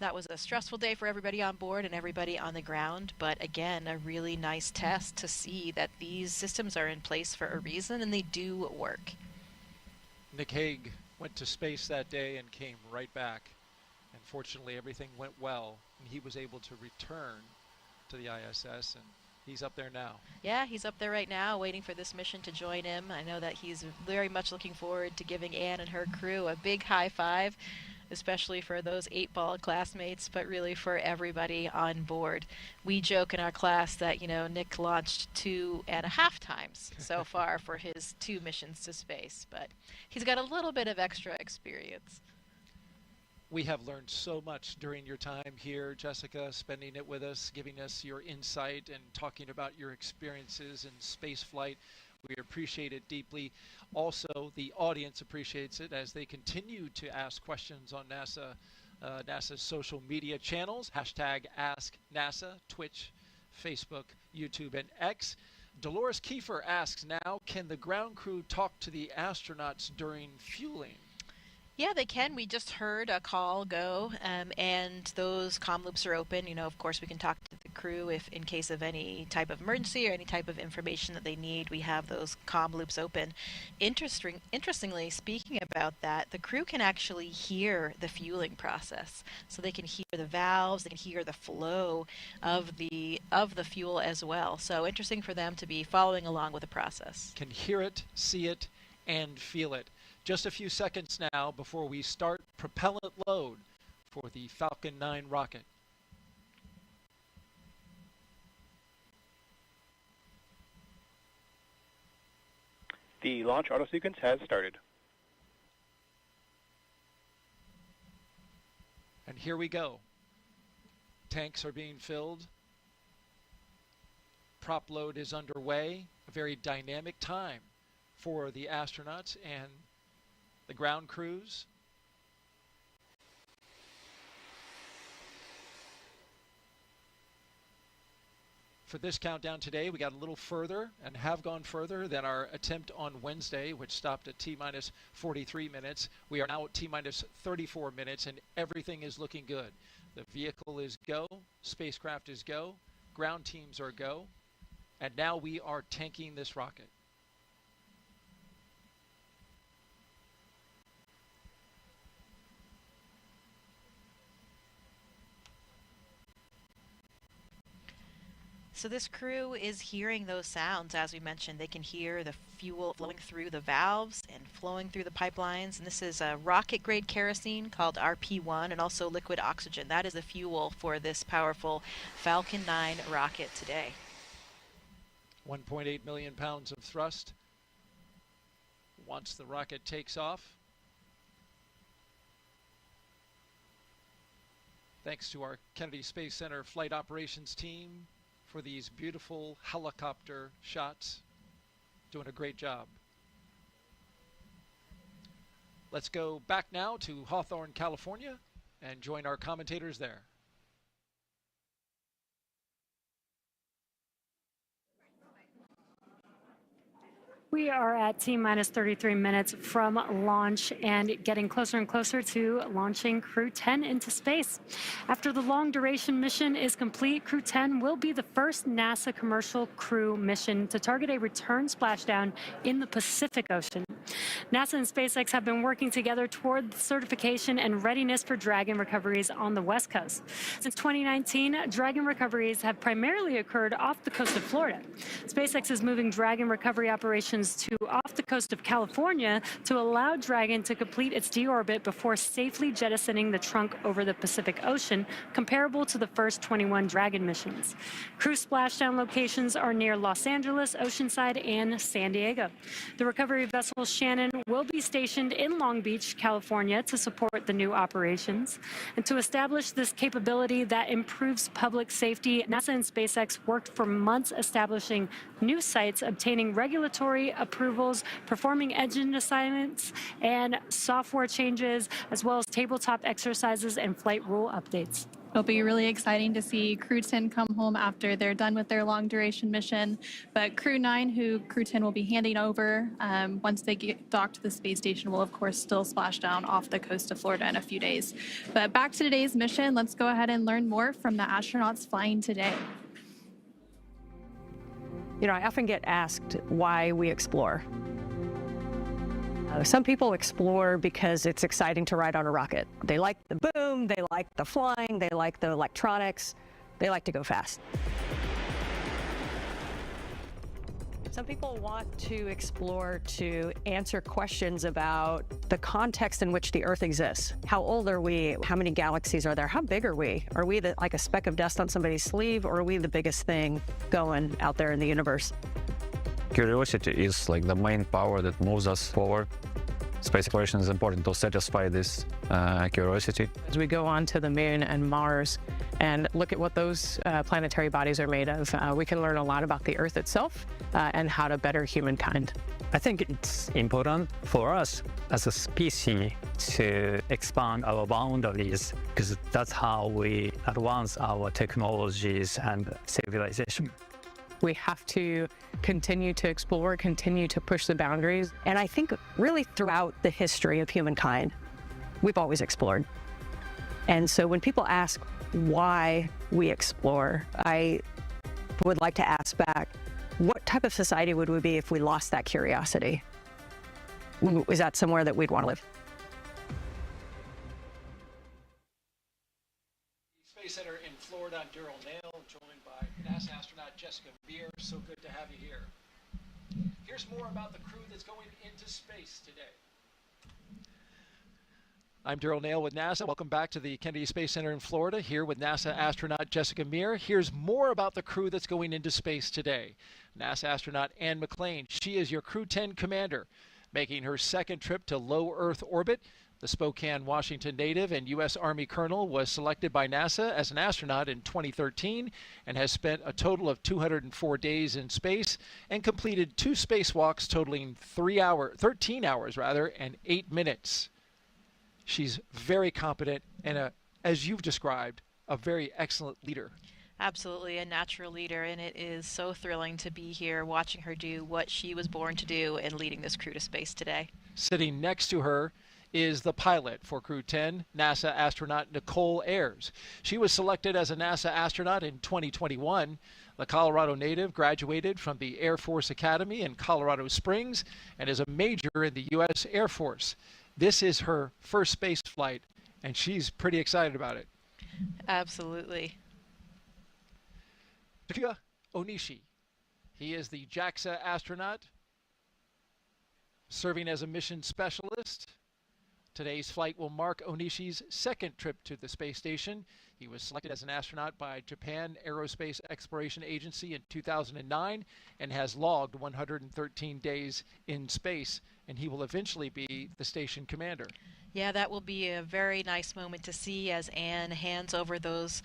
That was a stressful day for everybody on board and everybody on the ground, but again, a really nice test to see that these systems are in place for a reason and they do work. Nick Hague went to space that day and came right back. And fortunately, everything went well, and he was able to return to the ISS, and he's up there now. Yeah, he's up there right now waiting for this mission to join him. I know that he's very much looking forward to giving Anne and her crew a big high five, especially for those 8-ball classmates, but really for everybody on board. We joke in our class that, Nick launched 2.5 times so far for his 2 missions to space, but he's got a little bit of extra experience. We have learned so much during your time here, Jessica, spending it with us, giving us your insight and talking about your experiences in space flight. We appreciate it deeply. Also, the audience appreciates it as they continue to ask questions on NASA's social media channels, #AskNASA, Twitch, Facebook, YouTube, and X. Dolores Kiefer asks now, can the ground crew talk to the astronauts during fueling? Yeah, they can. We just heard a call go, and those comm loops are open. Of course, we can talk to the crew if in case of any type of emergency or any type of information that they need. We have those comm loops open. Interestingly, speaking about that, the crew can actually hear the fueling process. So they can hear the valves, they can hear the flow of the fuel as well. So interesting for them to be following along with the process. Can hear it, see it, and feel it. Just a few seconds now before we start propellant load for the Falcon 9 rocket. The launch auto sequence has started. And here we go. Tanks are being filled. Prop load is underway. A very dynamic time for the astronauts and the ground crews. For this countdown today, we got a little further and have gone further than our attempt on Wednesday, which stopped at T-minus 43 minutes. We are now at T-minus 34 minutes, and everything is looking good. The vehicle is go, spacecraft is go, ground teams are go, and now we are tanking this rocket. So this crew is hearing those sounds. As we mentioned, they can hear the fuel flowing through the valves and flowing through the pipelines. And this is a rocket-grade kerosene called RP1 and also liquid oxygen. That is the fuel for this powerful Falcon 9 rocket today. 1.8 million pounds of thrust once the rocket takes off. Thanks to our Kennedy Space Center flight operations team for these beautiful helicopter shots. Doing a great job. Let's go back now to Hawthorne, California, and join our commentators there. We are at T-minus 33 minutes from launch and getting closer and closer to launching Crew 10 into space. After the long-duration mission is complete, Crew 10 will be the first NASA commercial crew mission to target a return splashdown in the Pacific Ocean. NASA and SpaceX have been working together toward certification and readiness for Dragon recoveries on the West Coast. Since 2019, Dragon recoveries have primarily occurred off the coast of Florida. SpaceX is moving Dragon recovery operations to off the coast of California to allow Dragon to complete its deorbit before safely jettisoning the trunk over the Pacific Ocean, comparable to the first 21 Dragon missions. Crew splashdown locations are near Los Angeles, Oceanside, and San Diego. The recovery vessel Shannon will be stationed in Long Beach, California, to support the new operations. And to establish this capability that improves public safety, NASA and SpaceX worked for months establishing new sites, obtaining regulatory approvals, performing engine assignments and software changes, as well as tabletop exercises and flight rule updates. It'll be really exciting to see Crew 10 come home after they're done with their long duration mission. But Crew 9, who Crew 10 will be handing over once they get docked to the space station, will of course still splash down off the coast of Florida in a few days. But back to today's mission, let's go ahead and learn more from the astronauts flying today. You know, I often get asked why we explore. Some people explore because it's exciting to ride on a rocket. They like the boom, they like the flying, they like the electronics, they like to go fast. Some people want to explore to answer questions about the context in which the Earth exists. How old are we? How many galaxies are there? How big are we? Are we like a speck of dust on somebody's sleeve, or are we the biggest thing going out there in the universe? Curiosity is like the main power that moves us forward. Space exploration is important to satisfy this curiosity. As we go on to the moon and Mars and look at what those planetary bodies are made of, we can learn a lot about the Earth itself and how to better humankind. I think it's important for us as a species to expand our boundaries, because that's how we advance our technologies and civilization. We have to continue to explore, continue to push the boundaries. And I think really throughout the history of humankind, we've always explored. And so when people ask why we explore, I would like to ask back, what type of society would we be if we lost that curiosity? Is that somewhere that we'd want to live? Space Center in Florida, I'm Daryl Nail, joined by NASA astronaut Jessica Meir. So good to have you here. Here's more about the crew that's going into space today. I'm Daryl Nail with NASA. Welcome back to the Kennedy Space Center in Florida, here with NASA astronaut Jessica Meir. Here's more about the crew that's going into space today. NASA astronaut Anne McClain, she is your Crew 10 commander, making her second trip to low Earth orbit. The Spokane, Washington native and U.S. Army colonel was selected by NASA as an astronaut in 2013 and has spent a total of 204 days in space and completed 2 spacewalks totaling 13 hours and 8 minutes. She's very competent and, as you've described, a very excellent leader. Absolutely, a natural leader, and it is so thrilling to be here watching her do what she was born to do and leading this crew to space today. Sitting next to her is the pilot for Crew 10, NASA astronaut Nicole Ayers. She was selected as a NASA astronaut in 2021. The Colorado native graduated from the Air Force Academy in Colorado Springs and is a major in the U.S. Air Force. This is her first space flight, and she's pretty excited about it. Absolutely. Takuya Onishi. He is the JAXA astronaut, serving as a mission specialist. Today's flight will mark Onishi's second trip to the space station. He was selected as an astronaut by Japan Aerospace Exploration Agency in 2009 and has logged 113 days in space, and he will eventually be the station commander. Yeah, that will be a very nice moment to see as Anne hands over those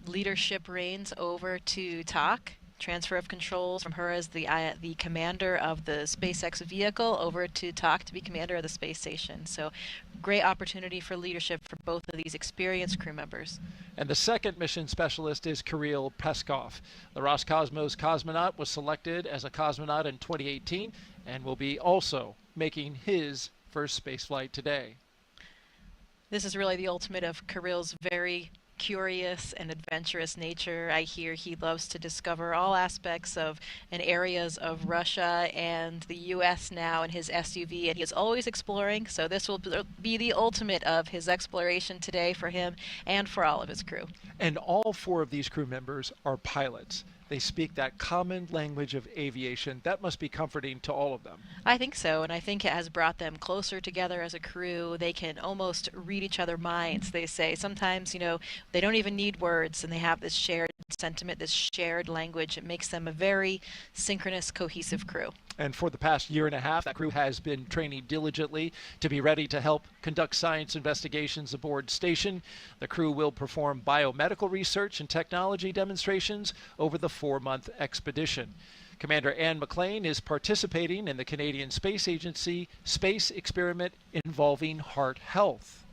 leadership reins over to Tak. Transfer of controls from her as the commander of the SpaceX vehicle over to Tak to be commander of the space station. So great opportunity for leadership for both of these experienced crew members. And the second mission specialist is Kirill Peskov. The Roscosmos cosmonaut was selected as a cosmonaut in 2018 and will be also making his first spaceflight today. This is really the ultimate of Kirill's very curious and adventurous nature. I hear he loves to discover all aspects of and areas of Russia and the U.S. now in his SUV, and he is always exploring, so this will be the ultimate of his exploration today for him and for all of his crew. And all 4 of these crew members are pilots. They speak that common language of aviation. That must be comforting to all of them. I think so, and I think it has brought them closer together as a crew. They can almost read each other's minds, they say. Sometimes, you know, they don't even need words, and they have this shared sentiment, this shared language. It makes them a very synchronous, cohesive crew. And for the past year and a half, that crew has been training diligently to be ready to help conduct science investigations aboard station. The crew will perform biomedical research and technology demonstrations over the 4-month expedition. Commander Anne McClain is participating in the Canadian Space Agency space experiment involving heart health.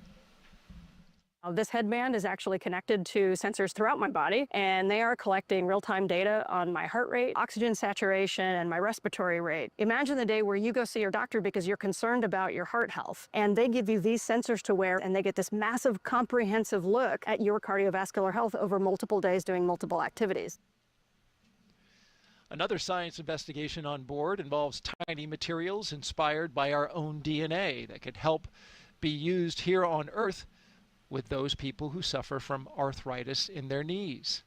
This headband is actually connected to sensors throughout my body, and they are collecting real-time data on my heart rate, oxygen saturation, and my respiratory rate. Imagine the day where you go see your doctor because you're concerned about your heart health, and they give you these sensors to wear, and they get this massive comprehensive look at your cardiovascular health over multiple days doing multiple activities. Another science investigation on board involves tiny materials inspired by our own DNA that could help be used here on Earth with those people who suffer from arthritis in their knees.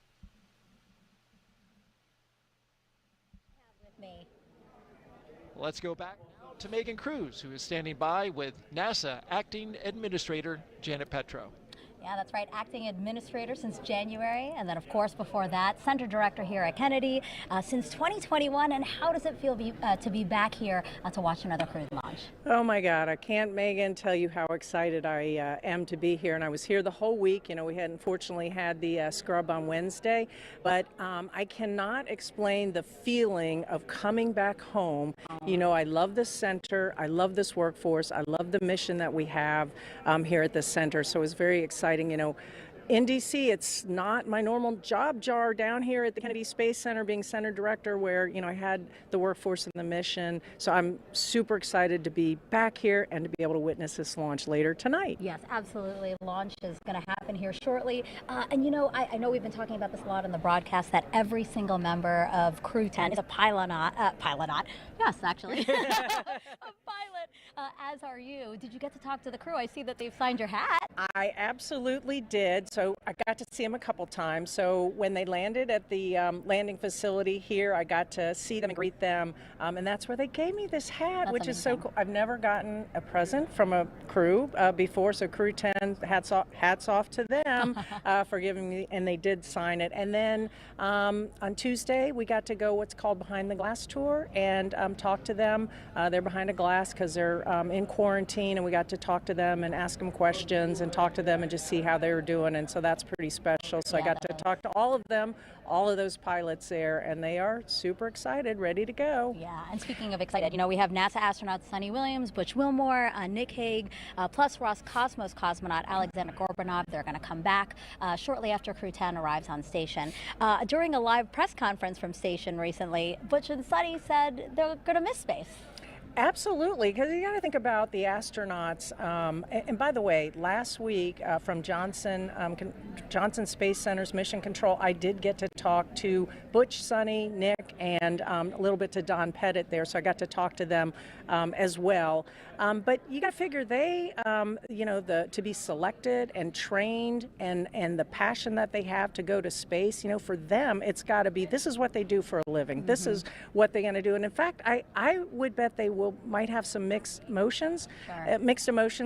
Let's go back to Megan Cruz, who is standing by with NASA Acting Administrator Janet Petro. Yeah, that's right. Acting administrator since January, and then, of course, before that, center director here at Kennedy since 2021. And how does it feel to be back here to watch another cruise launch? Oh my God, I can't, Megan, tell you how excited I am to be here. And I was here the whole week. You know, we had unfortunately had the scrub on Wednesday, but I cannot explain the feeling of coming back home. You know, I love this center. I love this workforce. I love the mission that we have here at the center. So it was very exciting. You know, in DC, it's not my normal job jar down here at the Kennedy Space Center being center director where, you know, I had the workforce and the mission. So I'm super excited to be back here and to be able to witness this launch later tonight. Yes, absolutely. Launch is going to happen here shortly. And, you know, I know we've been talking about this a lot in the broadcast that every single member of Crew 10 is a pilonaut. Yes, actually. A pilot, as are you. Did you get to talk to the crew? I see that they've signed your hat. I absolutely did. So I got to see them a couple times. So when they landed at the landing facility here, I got to see them and greet them. And that's where they gave me this hat, That's which amazing. is so cool. I've never gotten a present from a crew before. So Crew 10, hats off to them for giving me, and they did sign it. And then on Tuesday, we got to go what's called Behind the Glass tour and talk to them. They're behind a glass because they're in quarantine, and we got to talk to them and ask them questions and talk to them and just see how they were doing. And so that's pretty special. So I got to talk to all of them, all of those pilots there, and they are super excited, ready to go. Yeah, and speaking of excited, you know, we have NASA astronauts Sunny Williams, Butch Wilmore, Nick Hague, plus Roscosmos cosmonaut Alexander Gorbanov. They're going to come back shortly after Crew 10 arrives on station. During a live press conference from station recently, Butch and Sunny said they're going to miss space. Absolutely, because you got to think about the astronauts. And by the way, last week from Johnson Space Center's Mission Control, I did get to talk to Butch, Sunny, Nick, and a little bit to Don Pettit there. So I got to talk to them as well. But you got to figure they, you know, to be selected and trained and the passion that they have to go to space, you know, for them, it's got to be, this is what they do for a living. This is what they're going to do. And in fact, I would bet they might have some mixed emotions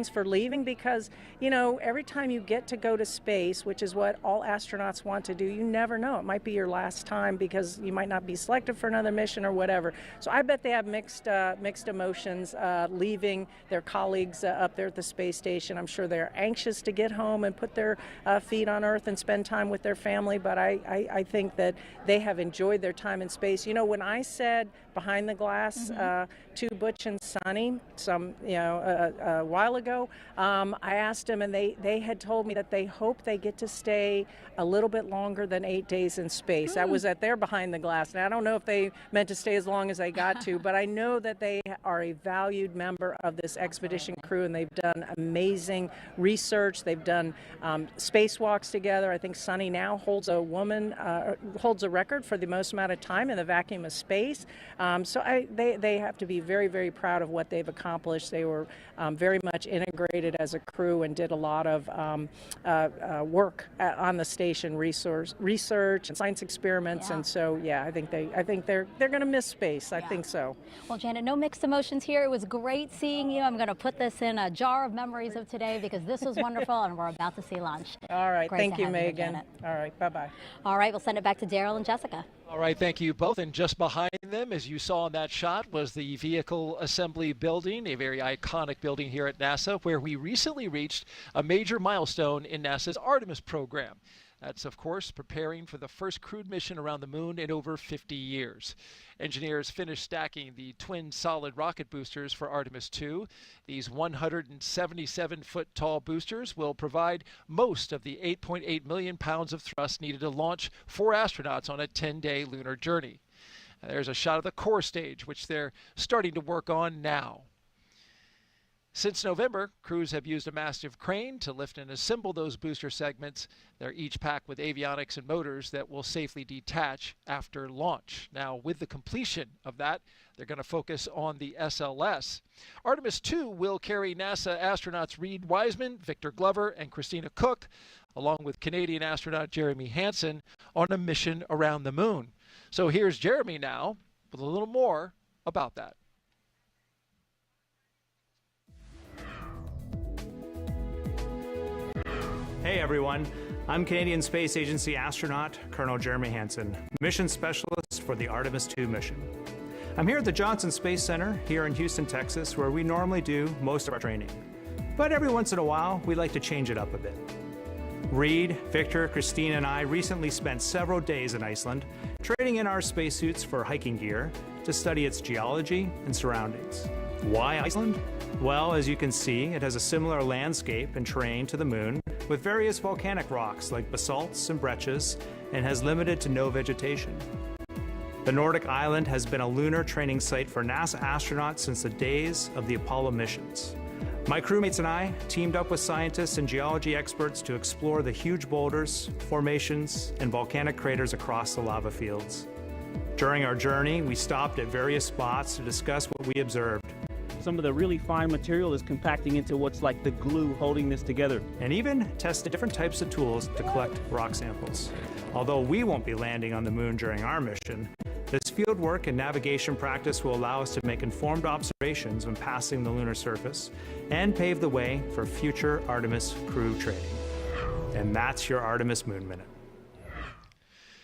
for leaving, because, you know, every time you get to go to space, which is what all astronauts want to do, you never know. It might be your last time because you might not be selected for another mission or whatever. So I bet they have mixed emotions leaving their colleagues up there at the space station. I'm sure they're anxious to get home and put their feet on Earth and spend time with their family, but I think that they have enjoyed their time in space. You know, when I said Behind the Glass to Butch and Sunny a while ago, I asked them, and they had told me that they hope they get to stay a little bit longer than 8 days in space. That was at their Behind the Glass. And I don't know if they meant to stay as long as they got to, but I know that they are a valued member of this expedition crew, and they've done amazing research. They've done spacewalks together. I think Sunny now holds a record for the most amount of time in the vacuum of space. So they have to be very, very proud of what they've accomplished. They were very much integrated as a crew and did a lot of work on the station, research and science experiments. And so, yeah, I think they're going to miss space. I think so. Well, Janet, no mixed emotions here. It was great seeing you. I'm going to put this in a jar of memories of today because this was wonderful, and we're about to see launch. All right. Great Thank you, here, Megan. Janet. All right. Bye-bye. All right. We'll send it back to Daryl and Jessica. All right, thank you both. And just behind them, as you saw in that shot, was the Vehicle Assembly Building, a very iconic building here at NASA, where we recently reached a major milestone in NASA's Artemis program. That's, of course, preparing for the first crewed mission around the moon in over 50 years. Engineers finished stacking the twin solid rocket boosters for Artemis 2. These 177-foot tall boosters will provide most of the 8.8 million pounds of thrust needed to launch 4 astronauts on a 10-day lunar journey. There's a shot of the core stage, which they're starting to work on now. Since November, crews have used a massive crane to lift and assemble those booster segments. They're each packed with avionics and motors that will safely detach after launch. Now, with the completion of that, they're going to focus on the SLS. Artemis 2 will carry NASA astronauts Reed Wiseman, Victor Glover, and Christina Cook, along with Canadian astronaut Jeremy Hansen, on a mission around the moon. So here's Jeremy now with a little more about that. Hey everyone, I'm Canadian Space Agency astronaut Colonel Jeremy Hansen, mission specialist for the Artemis 2 mission. I'm here at the Johnson Space Center here in Houston, Texas, where we normally do most of our training. But every once in a while, we like to change it up a bit. Reed, Victor, Christine, and I recently spent several days in Iceland trading in our spacesuits for hiking gear to study its geology and surroundings. Why Iceland? Well, as you can see, it has a similar landscape and terrain to the moon, with various volcanic rocks like basalts and breccias, and has limited to no vegetation. The Nordic island has been a lunar training site for NASA astronauts since the days of the Apollo missions. My crewmates and I teamed up with scientists and geology experts to explore the huge boulders, formations, and volcanic craters across the lava fields. During our journey, we stopped at various spots to discuss what we observed. Some of the really fine material is compacting into what's like the glue holding this together. And even tested different types of tools to collect rock samples. Although we won't be landing on the moon during our mission, this field work and navigation practice will allow us to make informed observations when passing the lunar surface and pave the way for future Artemis crew training. And that's your Artemis Moon Minute.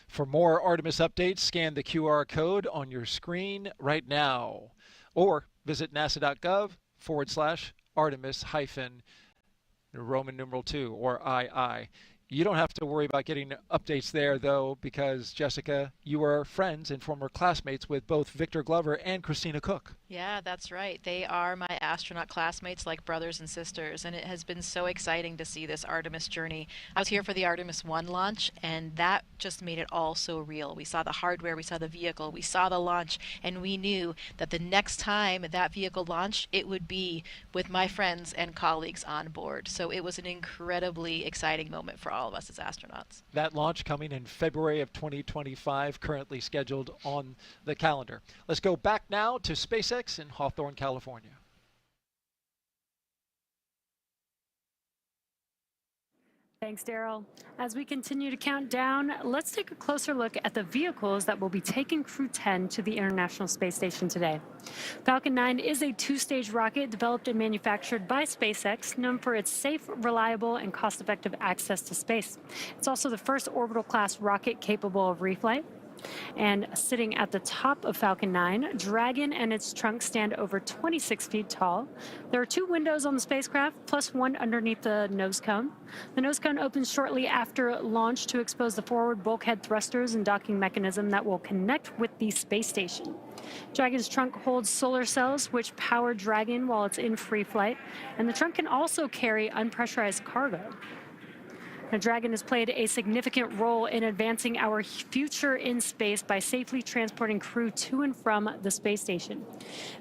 For more Artemis updates, scan the QR code on your screen right now, or visit nasa.gov/Artemis-Roman numeral 2 or II. You don't have to worry about getting updates there, though, because, Jessica, you are friends and former classmates with both Victor Glover and Christina Cook. Yeah, that's right. They are my astronaut classmates, like brothers and sisters, and it has been so exciting to see this Artemis journey. I was here for the Artemis 1 launch, and that just made it all so real. We saw the hardware, we saw the vehicle, we saw the launch, and we knew that the next time that vehicle launched, it would be with my friends and colleagues on board. So it was an incredibly exciting moment for all of us as astronauts. That launch coming in February of 2025, currently scheduled on the calendar. Let's go back now to SpaceX in Hawthorne, California. Thanks, Daryl. As we continue to count down, let's take a closer look at the vehicles that will be taking Crew 10 to the International Space Station today. Falcon 9 is a two-stage rocket developed and manufactured by SpaceX, known for its safe, reliable, and cost-effective access to space. It's also the first orbital-class rocket capable of reflight. And sitting at the top of Falcon 9, Dragon and its trunk stand over 26 feet tall. There are 2 windows on the spacecraft, plus one underneath the nose cone. The nose cone opens shortly after launch to expose the forward bulkhead thrusters and docking mechanism that will connect with the space station. Dragon's trunk holds solar cells, which power Dragon while it's in free flight, and the trunk can also carry unpressurized cargo. Now, Dragon has played a significant role in advancing our future in space by safely transporting crew to and from the space station.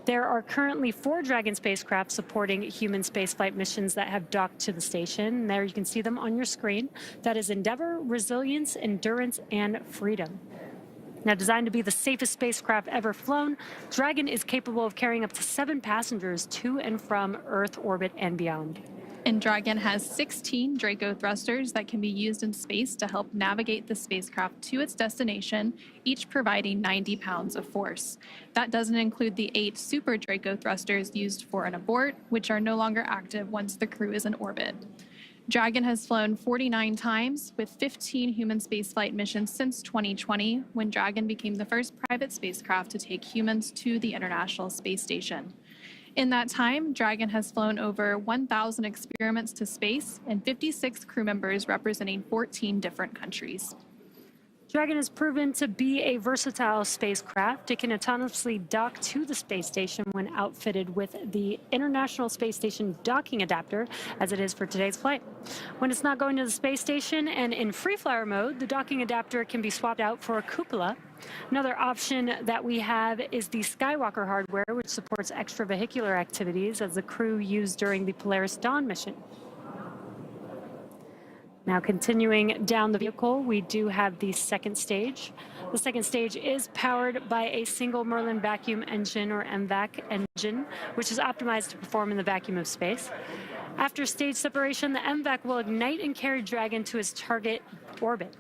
There are currently 4 Dragon spacecraft supporting human spaceflight missions that have docked to the station. There you can see them on your screen. That is Endeavour, Resilience, Endurance, and Freedom. Now, designed to be the safest spacecraft ever flown, Dragon is capable of carrying up to 7 passengers to and from Earth orbit and beyond. And Dragon has 16 Draco thrusters that can be used in space to help navigate the spacecraft to its destination, each providing 90 pounds of force. That doesn't include the 8 Super Draco thrusters used for an abort, which are no longer active once the crew is in orbit. Dragon has flown 49 times with 15 human spaceflight missions since 2020, when Dragon became the first private spacecraft to take humans to the International Space Station. In that time, Dragon has flown over 1,000 experiments to space and 56 crew members representing 14 different countries. Dragon has proven to be a versatile spacecraft. It can autonomously dock to the space station when outfitted with the International Space Station docking adapter, as it is for today's flight. When it's not going to the space station and in free-flyer mode, the docking adapter can be swapped out for a cupola. Another option that we have is the Skywalker hardware, which supports extravehicular activities as the crew used during the Polaris Dawn mission. Now continuing down the vehicle, we do have the second stage. The second stage is powered by a single Merlin vacuum engine, or MVAC engine, which is optimized to perform in the vacuum of space. After stage separation, the MVAC will ignite and carry Dragon to its target orbit.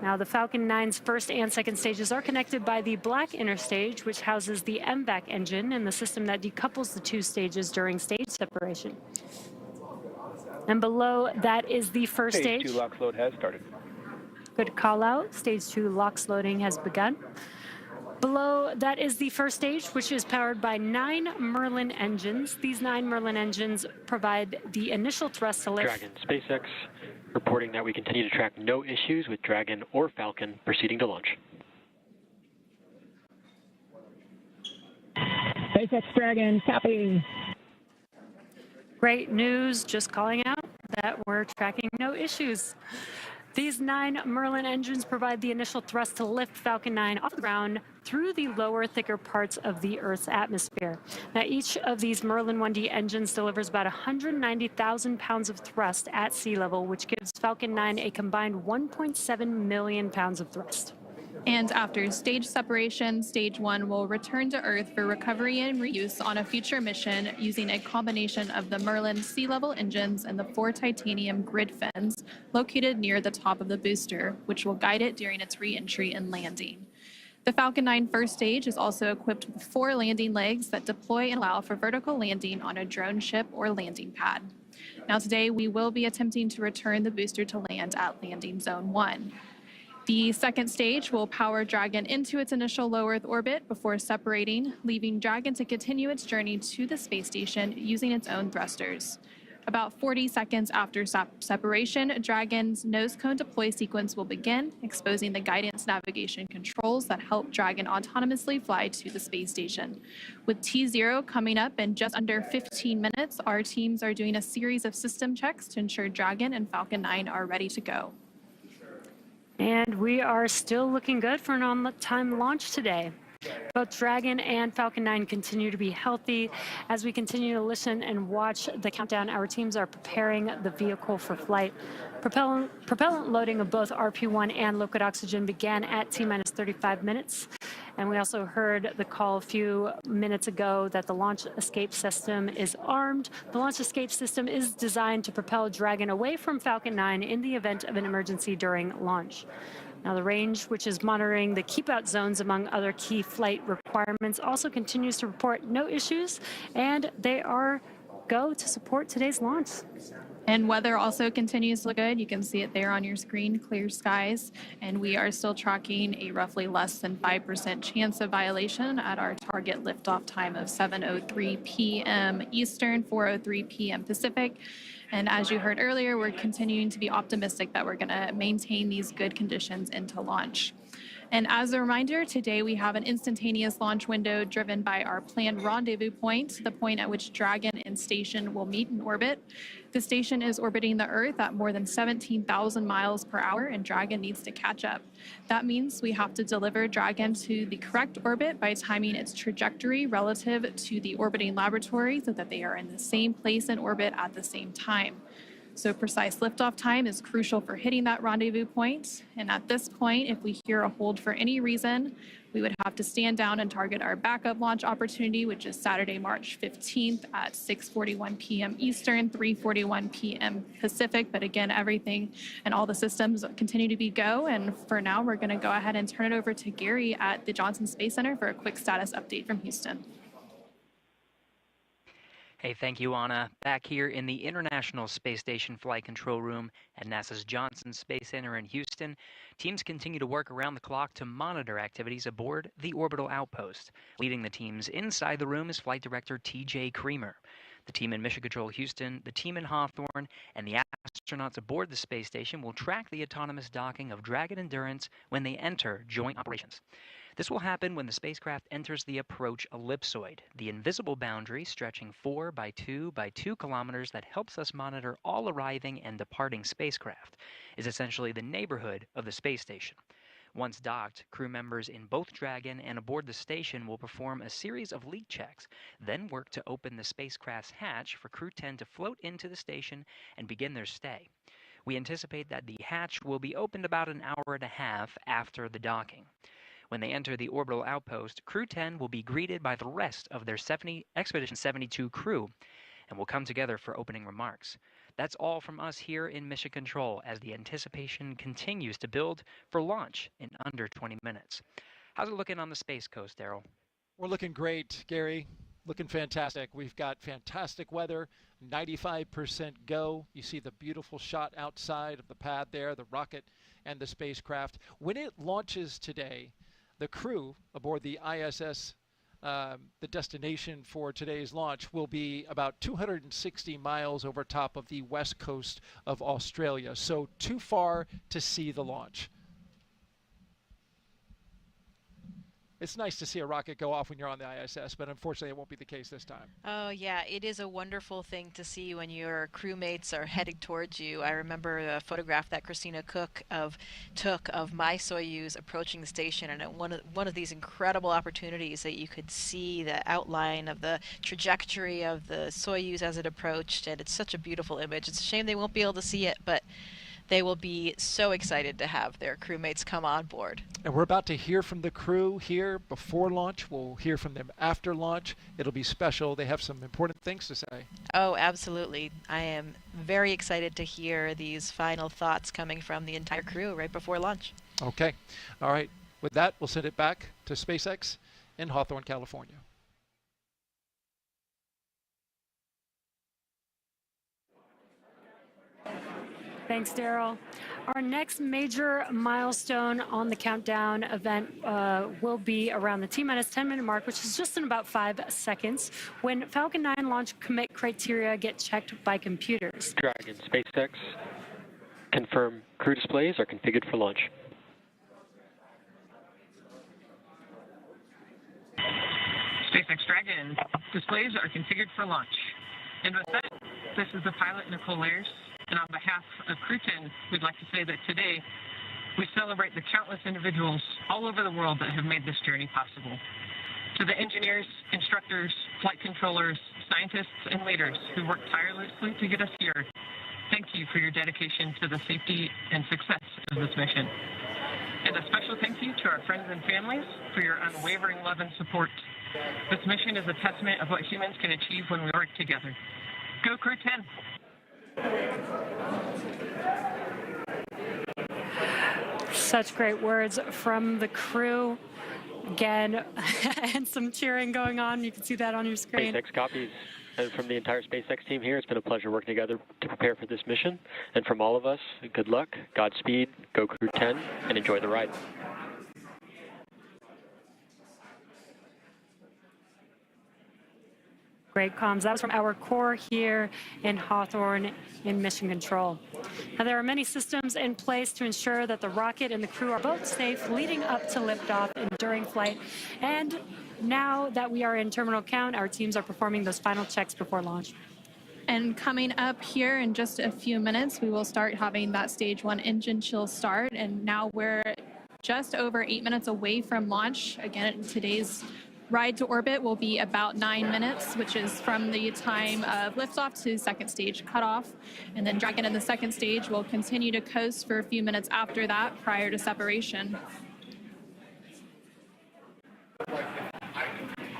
Now, the Falcon 9's first and second stages are connected by the black inner stage, which houses the MVAC engine and the system that decouples the two stages during stage separation. And below that is the first stage. Stage 2 LOX load has started. Good call out. Stage 2 LOX loading has begun. Below that is the first stage, which is powered by 9 Merlin engines. These 9 Merlin engines provide the initial thrust to lift. Dragon, SpaceX reporting that we continue to track no issues with Dragon or Falcon proceeding to launch. SpaceX Dragon, copy. Great news, just calling out that we're tracking no issues. These 9 Merlin engines provide the initial thrust to lift Falcon 9 off the ground through the lower, thicker parts of the Earth's atmosphere. Now, each of these Merlin 1D engines delivers about 190,000 pounds of thrust at sea level, which gives Falcon 9 a combined 1.7 million pounds of thrust. And after stage separation, stage 1 will return to Earth for recovery and reuse on a future mission using a combination of the Merlin sea level engines and the 4 titanium grid fins located near the top of the booster, which will guide it during its re-entry and landing. The Falcon 9 first stage is also equipped with 4 landing legs that deploy and allow for vertical landing on a drone ship or landing pad. Now today, we will be attempting to return the booster to land at landing zone 1. The second stage will power Dragon into its initial low Earth orbit before separating, leaving Dragon to continue its journey to the space station using its own thrusters. About 40 seconds after separation, Dragon's nose cone deploy sequence will begin, exposing the guidance navigation controls that help Dragon autonomously fly to the space station. With T0 coming up in just under 15 minutes, our teams are doing a series of system checks to ensure Dragon and Falcon 9 are ready to go. And we are still looking good for an on-time launch today. Both Dragon and Falcon 9 continue to be healthy. As we continue to listen and watch the countdown, our teams are preparing the vehicle for flight. Propellant loading of both RP1 and liquid oxygen began at T-minus 35 minutes. And we also heard the call a few minutes ago that the launch escape system is armed. The launch escape system is designed to propel Dragon away from Falcon 9 in the event of an emergency during launch. Now, the range, which is monitoring the keep-out zones among other key flight requirements, also continues to report no issues, and they are go to support today's launch. And weather also continues to look good. You can see it there on your screen, clear skies. And we are still tracking a roughly less than 5% chance of violation at our target liftoff time of 7:03 p.m. Eastern, 4:03 p.m. Pacific. And as you heard earlier, we're continuing to be optimistic that we're going to maintain these good conditions into launch. And as a reminder, today we have an instantaneous launch window driven by our planned rendezvous point, the point at which Dragon and station will meet in orbit. The station is orbiting the Earth at more than 17,000 miles per hour, and Dragon needs to catch up. That means we have to deliver Dragon to the correct orbit by timing its trajectory relative to the orbiting laboratory so that they are in the same place in orbit at the same time. So precise liftoff time is crucial for hitting that rendezvous point. And at this point, if we hear a hold for any reason, we would have to stand down and target our backup launch opportunity, which is Saturday, March 15th at 6:41 p.m. Eastern, 3:41 p.m. Pacific. But again, everything and all the systems continue to be go. And for now, we're going to go ahead and turn it over to Gary at the Johnson Space Center for a quick status update from Houston. Hey, thank you, Anna. Back here in the International Space Station Flight Control Room at NASA's Johnson Space Center in Houston, teams continue to work around the clock to monitor activities aboard the orbital outpost. Leading the teams inside the room is Flight Director T.J. Creamer. The team in Mission Control Houston, the team in Hawthorne, and the astronauts aboard the space station will track the autonomous docking of Dragon Endurance when they enter joint operations. This will happen when the spacecraft enters the approach ellipsoid, the invisible boundary stretching 4 by 2 by 2 kilometers that helps us monitor all arriving and departing spacecraft, is essentially the neighborhood of the space station. Once docked, crew members in both Dragon and aboard the station will perform a series of leak checks, then work to open the spacecraft's hatch for Crew 10 to float into the station and begin their stay. We anticipate that the hatch will be opened about an hour and a half after the docking. When they enter the orbital outpost, Crew 10 will be greeted by the rest of their Expedition 72 crew and will come together for opening remarks. That's all from us here in Mission Control as the anticipation continues to build for launch in under 20 minutes. How's it looking on the Space Coast, Daryl? We're looking great, Gary. Looking fantastic. We've got fantastic weather, 95% go. You see the beautiful shot outside of the pad there, the rocket and the spacecraft. When it launches today, the crew aboard the ISS, the destination for today's launch, will be about 260 miles over top of the west coast of Australia, so too far to see the launch. It's nice to see a rocket go off when you're on the ISS, but unfortunately it won't be the case this time. Oh yeah, it is a wonderful thing to see when your crewmates are heading towards you. I remember a photograph that Christina Cook took of my Soyuz approaching the station, and one of these incredible opportunities that you could see the outline of the trajectory of the Soyuz as it approached, and it's such a beautiful image. It's a shame they won't be able to see it, but they will be so excited to have their crewmates come on board. And we're about to hear from the crew here before launch. We'll hear from them after launch. It'll be special. They have some important things to say. Oh, absolutely. I am very excited to hear these final thoughts coming from the entire crew right before launch. Okay. All right. With that, we'll send it back to SpaceX in Hawthorne, California. Thanks, Daryl. Our next major milestone on the countdown event will be around the T-minus 10-minute mark, which is just in about 5 seconds, when Falcon 9 launch commit criteria get checked by computers. Dragon, SpaceX, confirm crew displays are configured for launch. SpaceX Dragon, displays are configured for launch. And with that, this is the pilot, Nicole Ayers. And on behalf of Crew 10, we'd like to say that today we celebrate the countless individuals all over the world that have made this journey possible. To the engineers, instructors, flight controllers, scientists, and leaders who worked tirelessly to get us here, thank you for your dedication to the safety and success of this mission. And a special thank you to our friends and families for your unwavering love and support. This mission is a testament of what humans can achieve when we work together. Go Crew 10! Such great words from the crew. Again, and some cheering going on. You can see that on your screen. SpaceX copies. And from the entire SpaceX team here, it's been a pleasure working together to prepare for this mission. And from all of us, good luck, Godspeed, go Crew 10, and enjoy the ride. Great comms. That was from our core here in Hawthorne in Mission Control. Now, there are many systems in place to ensure that the rocket and the crew are both safe leading up to liftoff and during flight. And now that we are in terminal count, our teams are performing those final checks before launch. And coming up here in just a few minutes, we will start having that stage 1 engine chill start. And now we're just over 8 minutes away from launch. Again, today's ride to orbit will be about 9 minutes, which is from the time of liftoff to second stage cutoff. And then Dragon in the second stage will continue to coast for a few minutes after that prior to separation.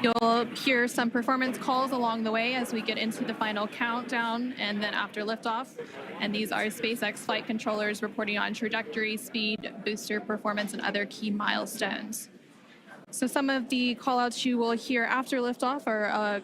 You'll hear some performance calls along the way as we get into the final countdown and then after liftoff. And these are SpaceX flight controllers reporting on trajectory, speed, booster performance, and other key milestones. So some of the callouts you will hear after liftoff are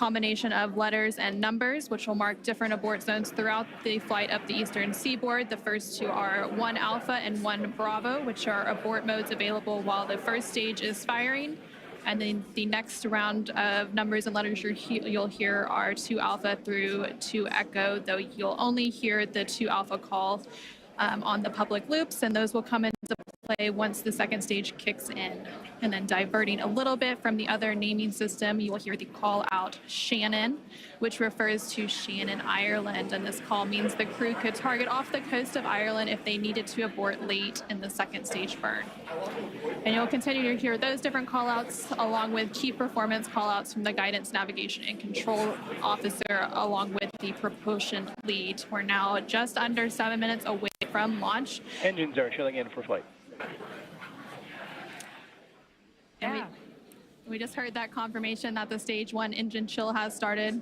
combination of letters and numbers, which will mark different abort zones throughout the flight up the eastern seaboard. The first two are 1 Alpha and 1 Bravo, which are abort modes available while the first stage is firing. And then the next round of numbers and letters you'll hear are 2 Alpha through 2 Echo, though you'll only hear the 2 Alpha call on the public loops, and those will come into play once the second stage kicks in. And then diverting a little bit from the other naming system, you will hear the call out Shannon, which refers to Shannon, Ireland. And this call means the crew could target off the coast of Ireland if they needed to abort late in the second stage burn. And you'll continue to hear those different call outs along with key performance call outs from the guidance, navigation, and control officer along with the propulsion lead. We're now just under 7 minutes away from launch. Engines are chilling in for flight. And we just heard that confirmation that the stage 1 engine chill has started.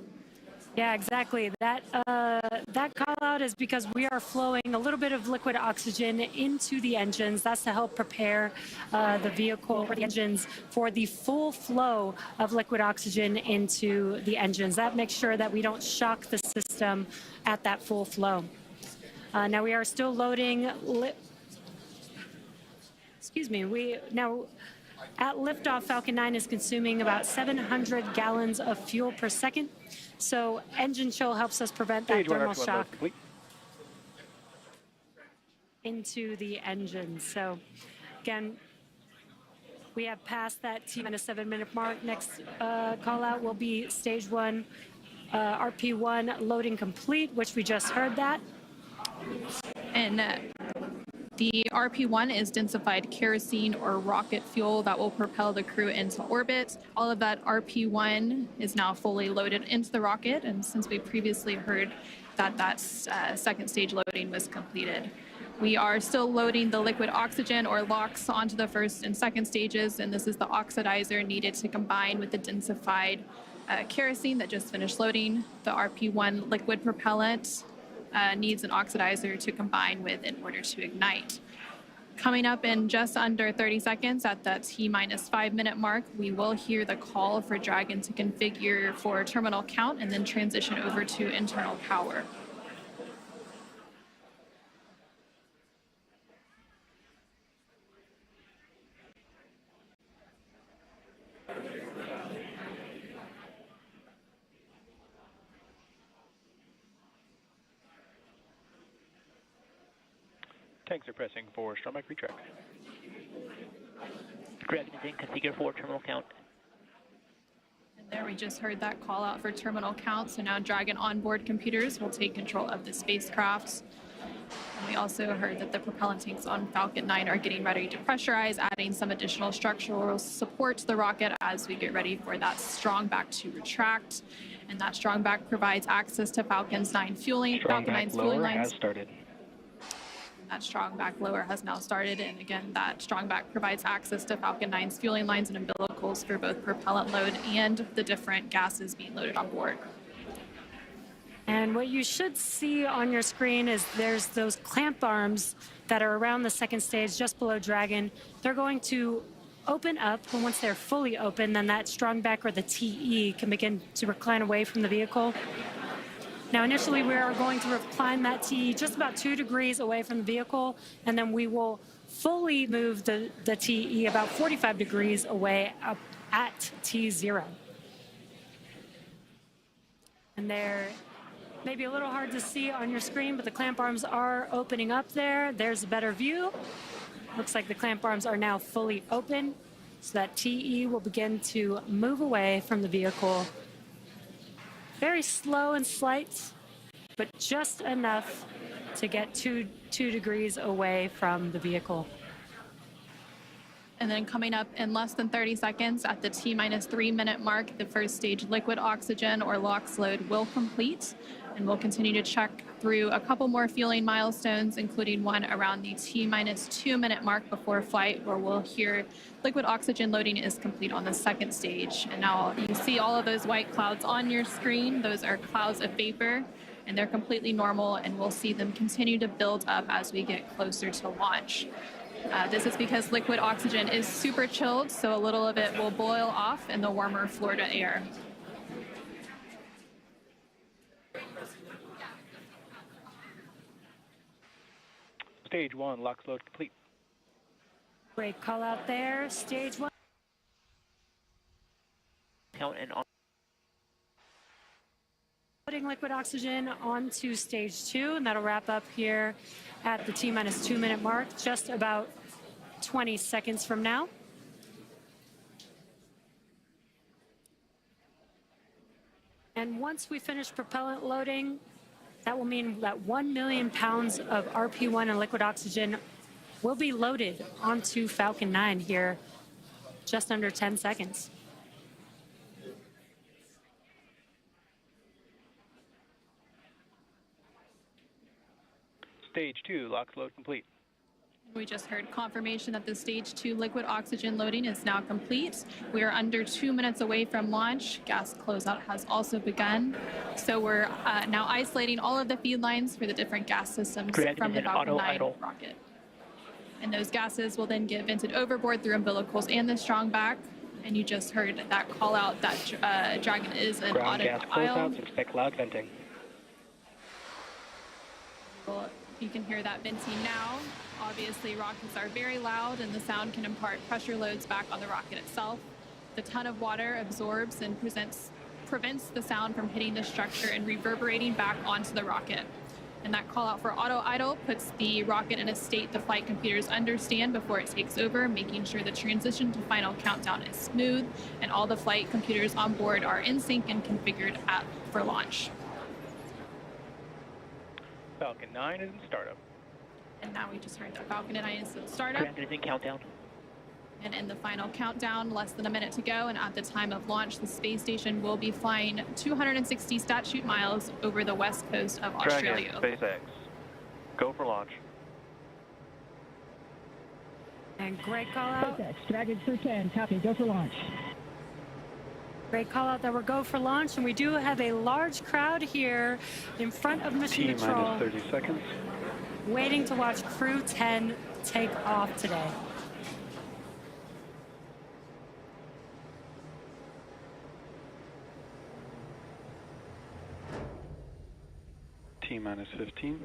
Yeah, exactly. That call out is because we are flowing a little bit of liquid oxygen into the engines. That's to help prepare the vehicle or the engines for the full flow of liquid oxygen into the engines. That makes sure that we don't shock the system at that full flow. Now we are still loading. At liftoff, Falcon 9 is consuming about 700 gallons of fuel per second. So engine chill helps us prevent that thermal shock into the engine. So again, we have passed that T-minus 7 minute mark. Next call out will be stage 1, RP1 loading complete, which we just heard that. And the RP1 is densified kerosene or rocket fuel that will propel the crew into orbit. All of that RP1 is now fully loaded into the rocket, and since we previously heard that second stage loading was completed. We are still loading the liquid oxygen or LOX onto the first and second stages, and this is the oxidizer needed to combine with the densified kerosene that just finished loading. The RP1 liquid propellant needs an oxidizer to combine with in order to ignite. Coming up in just under 30 seconds at that T-minus 5 minute mark, we will hear the call for Dragon to configure for terminal count and then transition over to internal power. Tanks are pressing for Stromback retract. Dragon is in configure for terminal count. And there we just heard that call out for terminal count. So now Dragon onboard computers will take control of the spacecraft. And we also heard that the propellant tanks on Falcon 9 are getting ready to pressurize, adding some additional structural support to the rocket as we get ready for that strong back to retract. And that strong back provides access to Falcon 9's fueling lines. Has started. That strong back lower has now started, and again, that strong back provides access to Falcon 9's fueling lines and umbilicals for both propellant load and the different gases being loaded on board. And what you should see on your screen is there's those clamp arms that are around the second stage just below Dragon. They're going to open up, and once they're fully open, then that strong back or the TE can begin to recline away from the vehicle. Now, initially, we are going to recline that TE just about 2 degrees away from the vehicle, and then we will fully move the TE about 45 degrees away up at T0. And they're maybe a little hard to see on your screen, but the clamp arms are opening up there. There's a better view. Looks like the clamp arms are now fully open, so that TE will begin to move away from the vehicle. Very slow and slight, but just enough to get two degrees away from the vehicle. And then coming up in less than 30 seconds at the T-minus 3 minute mark, the first stage liquid oxygen or LOX load will complete. And we'll continue to check through a couple more fueling milestones, including one around the T-minus 2 minute mark before flight, where we'll hear liquid oxygen loading is complete on the second stage. And now you see all of those white clouds on your screen. Those are clouds of vapor, and they're completely normal, and we'll see them continue to build up as we get closer to launch. This is because liquid oxygen is super chilled, so a little of it will boil off in the warmer Florida air. Stage 1, LOX load complete. Great call out there. Stage 1. Count and on. Putting liquid oxygen onto stage 2, and that'll wrap up here at the T-minus 2 minute mark, just about 20 seconds from now. And once we finish propellant loading, that will mean that 1 million pounds of RP1 and liquid oxygen will be loaded onto Falcon 9 here, just under 10 seconds. Stage 2, LOX load complete. We just heard confirmation that the stage 2 liquid oxygen loading is now complete. We are under 2 minutes away from launch. Gas closeout has also begun. So we're now isolating all of the feed lines for the different gas systems from the Falcon 9 rocket. And those gases will then get vented overboard through umbilicals and the strong back. And you just heard that call out that Dragon is an Ground gas automatic closeouts, expect loud venting. Well, you can hear that venting now. Obviously, rockets are very loud, and the sound can impart pressure loads back on the rocket itself. The ton of water absorbs and prevents the sound from hitting the structure and reverberating back onto the rocket. And that call out for auto idle puts the rocket in a state the flight computers understand before it takes over, making sure the transition to final countdown is smooth and all the flight computers on board are in sync and configured for launch. Falcon 9 is in startup. And now we just heard that Falcon 9 is in startup. Ground countdown. And in the final countdown, less than a minute to go, and at the time of launch, the space station will be flying 260 statute miles over the west coast of Australia. Dragon, SpaceX. Go for launch. And great call out. SpaceX, Dragon Crew 10, copy, go for launch. Great call out that we're go for launch, and we do have a large crowd here in front of Mission Control. T-minus 30 seconds. Waiting to watch Crew 10 take off today. T-minus 15.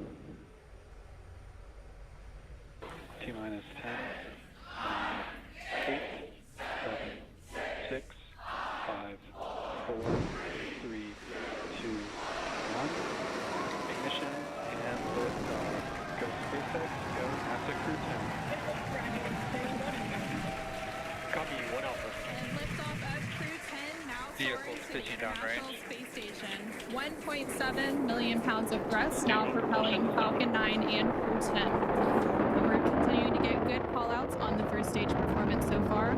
T-minus 10. 8, 7, 6, 5, 4, 3, 2, 1. Ignition and liftoff. Go SpaceX, go NASA Crew 10. Copy, 1 Alpha. And liftoff of Crew 10 now Vehicle pitching down range. Space Station. 1.7 million pounds of thrust now propelling Falcon 9 and Crew 10. And we're continuing to get good call-outs on the first stage performance so far.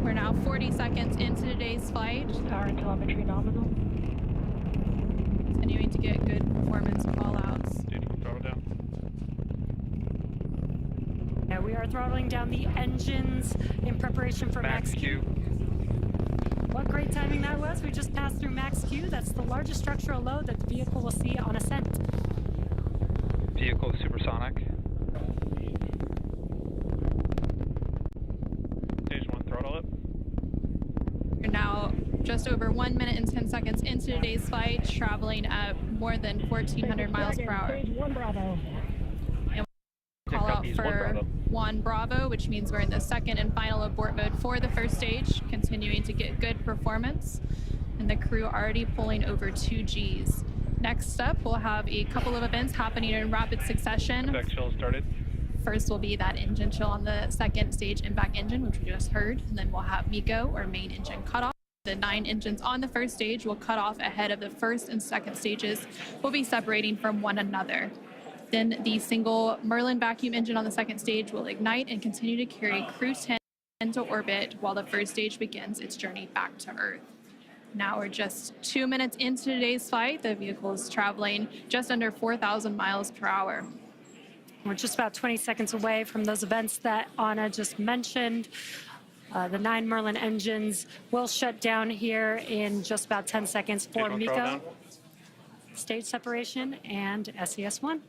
We're now 40 seconds into today's flight. Power and telemetry nominal. Continuing to get good performance call-outs. Throttle down. Yeah, we are throttling down the engines in preparation for Max Q. What great timing that was. We just passed through Max Q. That's the largest structural load that the vehicle will see on ascent. Vehicle supersonic. Stage 1, throttle up. We're now just over 1 minute and 10 seconds into today's flight, traveling at more than 1,400 miles per hour. Stage 1 Bravo. And call out for 1 Bravo, which means we're in the second and final abort mode for the first stage, continuing to get good performance. And the crew already pulling over 2 Gs. Next up, we'll have a couple of events happening in rapid succession. Impact chill started. First will be that engine chill on the second stage impact engine, which we just heard. And then we'll have MECO, or main engine cutoff. The 9 engines on the first stage will cut off ahead of the first and second stages. Will be separating from one another. Then the single Merlin vacuum engine on the second stage will ignite and continue to carry Crew 10 into orbit while the first stage begins its journey back to Earth. Now we're just 2 minutes into today's flight. The vehicle is traveling just under 4,000 miles per hour. We're just about 20 seconds away from those events that Anna just mentioned. The 9 Merlin engines will shut down here in just about 10 seconds for MECO. stage separation, and SES-1.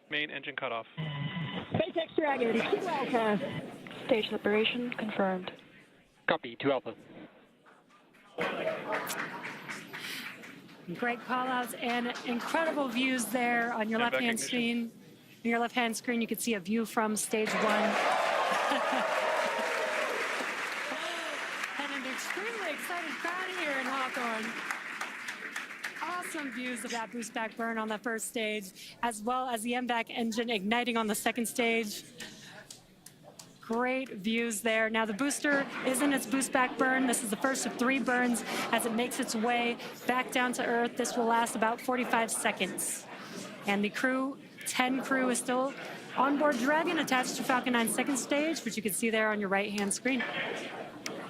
Main engine cutoff. SpaceX Dragon, 2 Alpha. Stage separation confirmed. Copy, 2 Alpha. Great call-outs and incredible views there on your left-hand screen. On your left-hand screen, you can see a view from stage 1. And an extremely excited crowd here in Hawthorne. Awesome views of that boost back burn on the first stage, as well as the MVAC engine igniting on the second stage. Great views there. Now the booster is in its boost back burn. This is the first of 3 burns as it makes its way back down to Earth. This will last about 45 seconds. And the crew, 10 crew, is still on board Dragon attached to Falcon 9 second stage, which you can see there on your right-hand screen.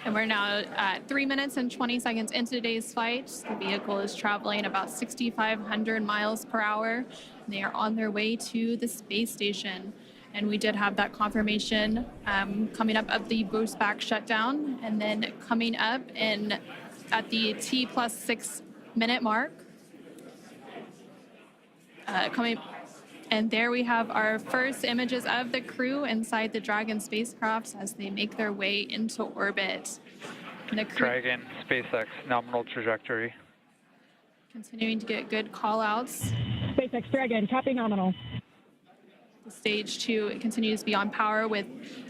And we're now at 3 minutes and 20 seconds into today's flight. The vehicle is traveling about 6,500 miles per hour. They are on their way to the space station. And we did have that confirmation coming up of the boost back shutdown. And then coming up at the T+6 minute mark. And there we have our first images of the crew inside the Dragon spacecraft as they make their way into orbit. And the crew Dragon, SpaceX, nominal trajectory. Continuing to get good call-outs. SpaceX Dragon, copy nominal. The stage 2 continues to be on power with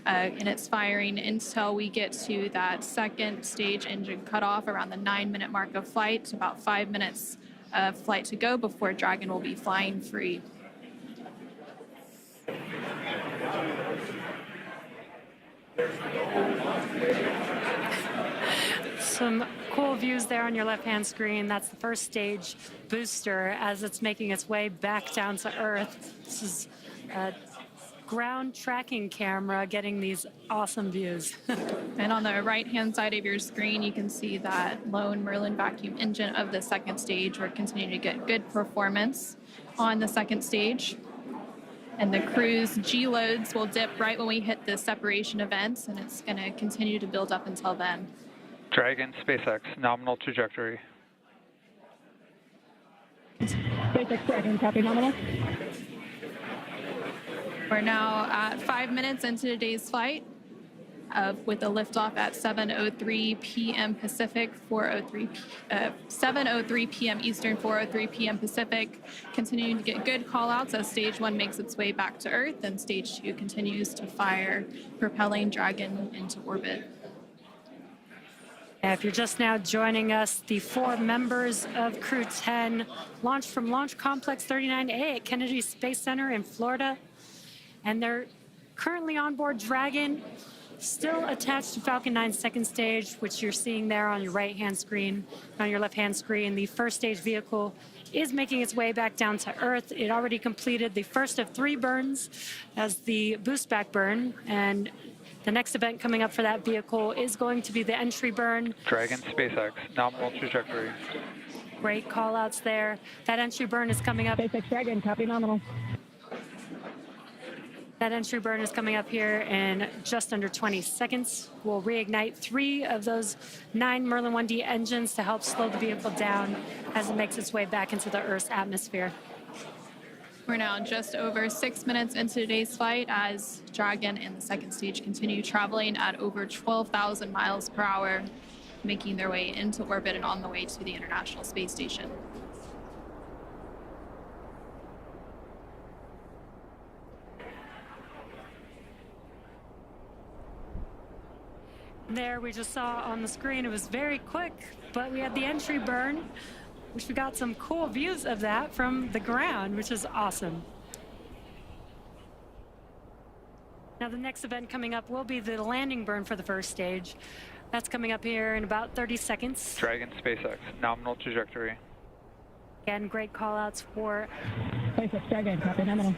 in its firing until we get to that second stage engine cutoff around the 9-minute mark of flight. About 5 minutes of flight to go before Dragon will be flying free. Some cool views there on your left-hand screen. That's the first stage booster as it's making its way back down to Earth. This is a ground tracking camera getting these awesome views. And on the right-hand side of your screen, you can see that lone Merlin vacuum engine of the second stage. We're continuing to get good performance on the second stage. And the crew's G-loads will dip right when we hit the separation event, and it's going to continue to build up until then. Dragon, SpaceX, nominal trajectory. SpaceX Dragon, copy nominal. We're now at 5 minutes into today's flight with a liftoff at 7:03 p.m. Pacific, 7:03 p.m. Eastern, 4:03 p.m. Pacific. Continuing to get good call-outs as Stage 1 makes its way back to Earth, and Stage 2 continues to fire, propelling Dragon into orbit. If you're just now joining us, the 4 members of Crew 10 launched from Launch Complex 39A at Kennedy Space Center in Florida. And they're currently on board Dragon, still attached to Falcon 9 second stage, which you're seeing there on your right-hand screen. On your left-hand screen, the first stage vehicle is making its way back down to Earth. It already completed the first of 3 burns as the boost back burn. And the next event coming up for that vehicle is going to be the entry burn. Dragon, SpaceX, nominal trajectory. Great call-outs there. That entry burn is coming up. SpaceX Dragon, copy nominal. That entry burn is coming up here in just under 20 seconds. We'll reignite 3 of those 9 Merlin 1D engines to help slow the vehicle down as it makes its way back into the Earth's atmosphere. We're now just over 6 minutes into today's flight as Dragon and the second stage continue traveling at over 12,000 miles per hour, making their way into orbit and on the way to the International Space Station. There we just saw on the screen, it was very quick, but we had the entry burn, which we got some cool views of that from the ground, which is awesome. Now the next event coming up will be the landing burn for the first stage. That's coming up here in about 30 seconds. Dragon, SpaceX, nominal trajectory. Again, great call outs for SpaceX Dragon, copy nominal.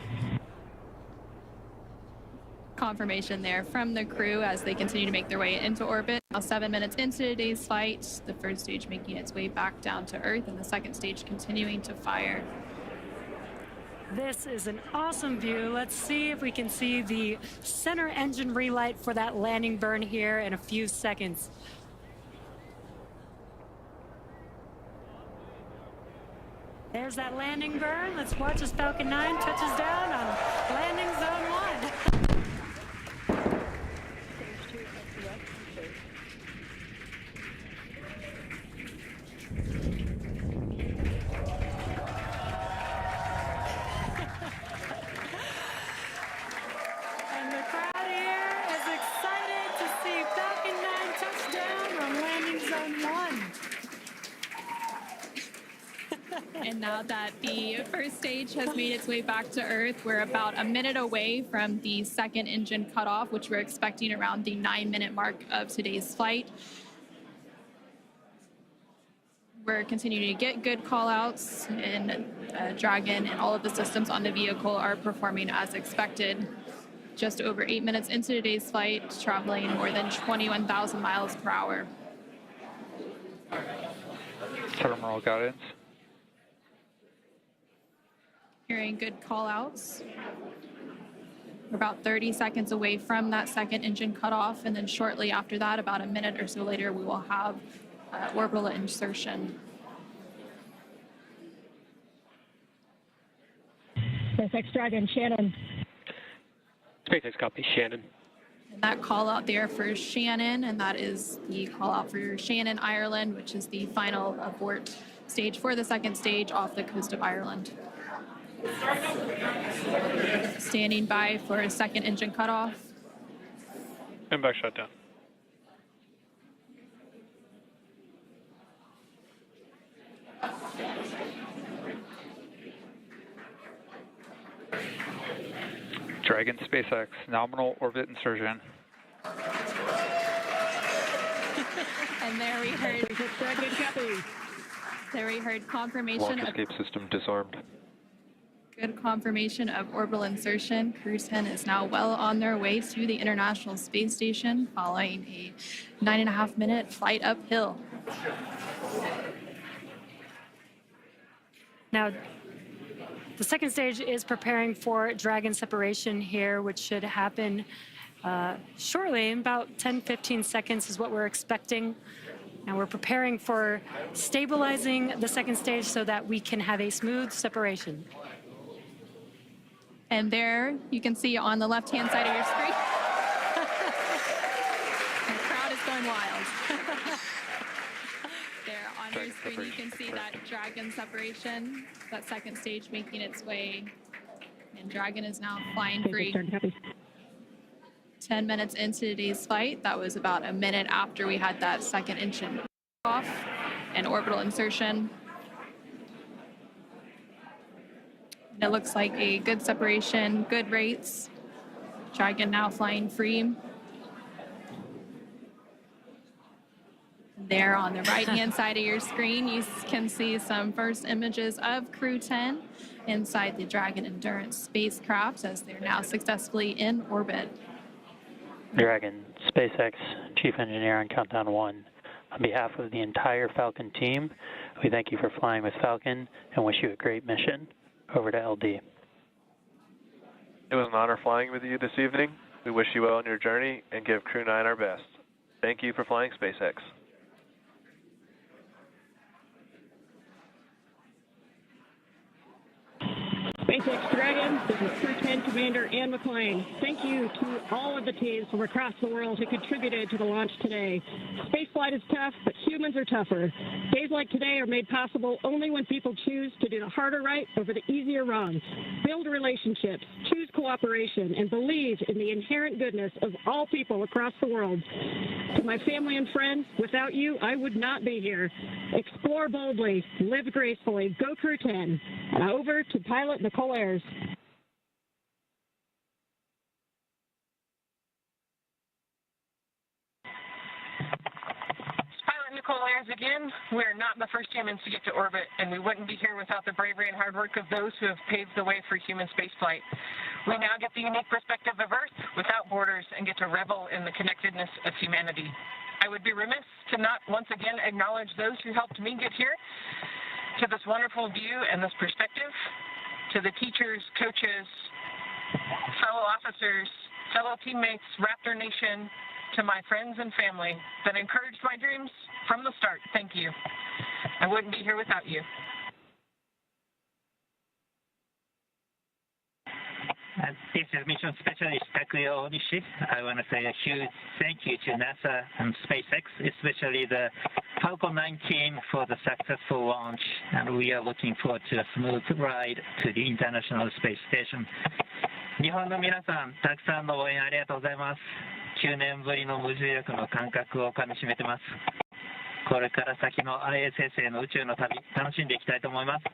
Confirmation there from the crew as they continue to make their way into orbit. Now 7 minutes into today's flight, the first stage making its way back down to Earth and the second stage continuing to fire. This is an awesome view. Let's see if we can see the center engine relight for that landing burn here in a few seconds. There's that landing burn. Let's watch as Falcon 9 touches down on landing zone 1. And the crowd here is excited to see Falcon 9 touch down on landing zone 1. And now that the first stage has made its way back to Earth, we're about a minute away from the second engine cutoff, which we're expecting around the 9-minute mark of today's flight. We're continuing to get good call-outs, and Dragon and all of the systems on the vehicle are performing as expected. Just over 8 minutes into today's flight, traveling more than 21,000 miles per hour. Terminal guidance. Hearing good call-outs. We're about 30 seconds away from that second engine cutoff, and then shortly after that, about a minute or so later, we will have orbital insertion. SpaceX Dragon, Shannon. SpaceX copy, Shannon. And that call out there for Shannon, and that is the call out for Shannon, Ireland, which is the final abort stage for the second stage off the coast of Ireland. Standing by for a second engine cutoff. And back shutdown. Dragon SpaceX, nominal orbit insertion. And there we heard confirmation Launch escape system disarmed. Good confirmation of orbital insertion. Crew 10 is now well on their way to the International Space Station following a 9.5-minute flight uphill. Now, the second stage is preparing for Dragon separation here, which should happen shortly. In about 10-15 seconds is what we're expecting. Now we're preparing for stabilizing the second stage so that we can have a smooth separation. And there you can see on the left-hand side of your screen, the crowd is going wild. There on your screen you can see that Dragon separation, that second stage making its way, and Dragon is now flying free. 10 minutes into today's flight, that was about a minute after we had that second engine off and orbital insertion. And it looks like a good separation, good rates. Dragon now flying free. There on the right-hand side of your screen, you can see some first images of Crew 10 inside the Dragon Endurance spacecraft as they're now successfully in orbit. Dragon, SpaceX, Chief Engineer on Countdown 1. On behalf of the entire Falcon team, we thank you for flying with Falcon and wish you a great mission. Over to LD. It was an honor flying with you this evening. We wish you well on your journey and give Crew 9 our best. Thank you for flying SpaceX. SpaceX Dragon, this is Crew 10 Commander Ann McClain. Thank you to all of the teams from across the world who contributed to the launch today. Spaceflight is tough, but humans are tougher. Days like today are made possible only when people choose to do the harder right over the easier wrong. Build relationships, choose cooperation, and believe in the inherent goodness of all people across the world. To my family and friends, without you, I would not be here. Explore boldly, live gracefully, go Crew 10. And over to pilot Nicole Ayers. Pilot Nicole Ayers again. We're not the first humans to get to orbit, and we wouldn't be here without the bravery and hard work of those who have paved the way for human spaceflight. We now get the unique perspective of Earth without borders and get to revel in the connectedness of humanity. I would be remiss to not once again acknowledge those who helped me get here to this wonderful view and this perspective. to the teachers, coaches, fellow officers, fellow teammates, Raptor Nation, to my friends and family that encouraged my dreams from the start, thank you. I wouldn't be here without you. This is Mission Specialist Takuya Onishi. I want to say a huge thank you to NASA and SpaceX, especially the Falcon 9 team for the successful launch, and we are looking forward to a smooth ride to the International Space Station. 日本の皆さん、たくさんの応援ありがとうございます。9年ぶりの無重力の感覚をかみしめてます。これから先の ISS への宇宙の旅、楽しんでいきたいと思います。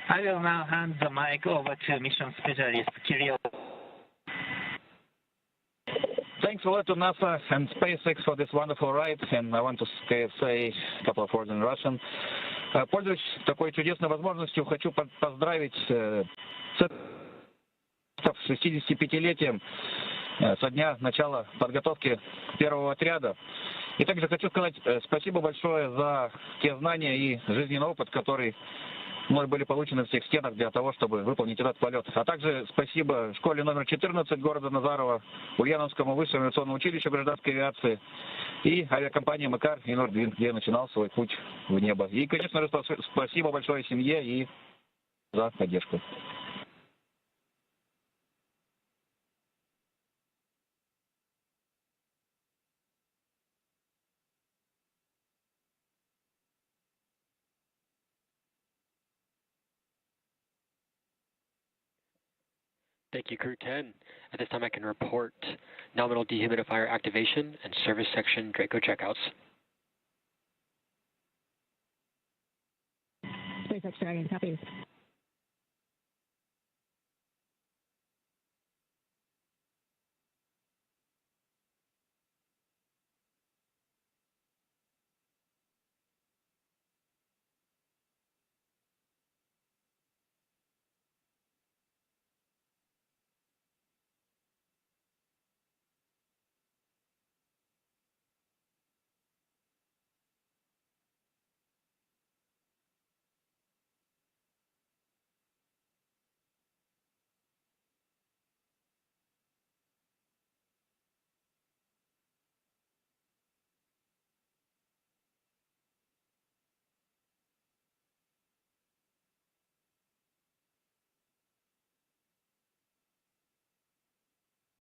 I will now hand the mic over to Mission Specialist Kirill. Thanks a lot to NASA and SpaceX for this wonderful ride, and I want to say a couple of words in Russian. Пользуясь такой чудесной возможностью, хочу поздравить с 65-летием со дня начала подготовки первого отряда. И также хочу сказать спасибо большое за те знания и жизненный опыт, который мной были получены в всех стенах для того, чтобы выполнить этот полет. А также спасибо школе номер 14 города Назарова, Ульяновскому высшему авиационному училищу гражданской авиации и авиакомпании МКАР и Нордвин, где я начинал свой путь в небо. И, конечно же, спасибо большое семье и за поддержку. Thank you, Crew 10. At this time, I can report nominal dehumidifier activation and service section Draco checkouts. SpaceX Dragon, copy.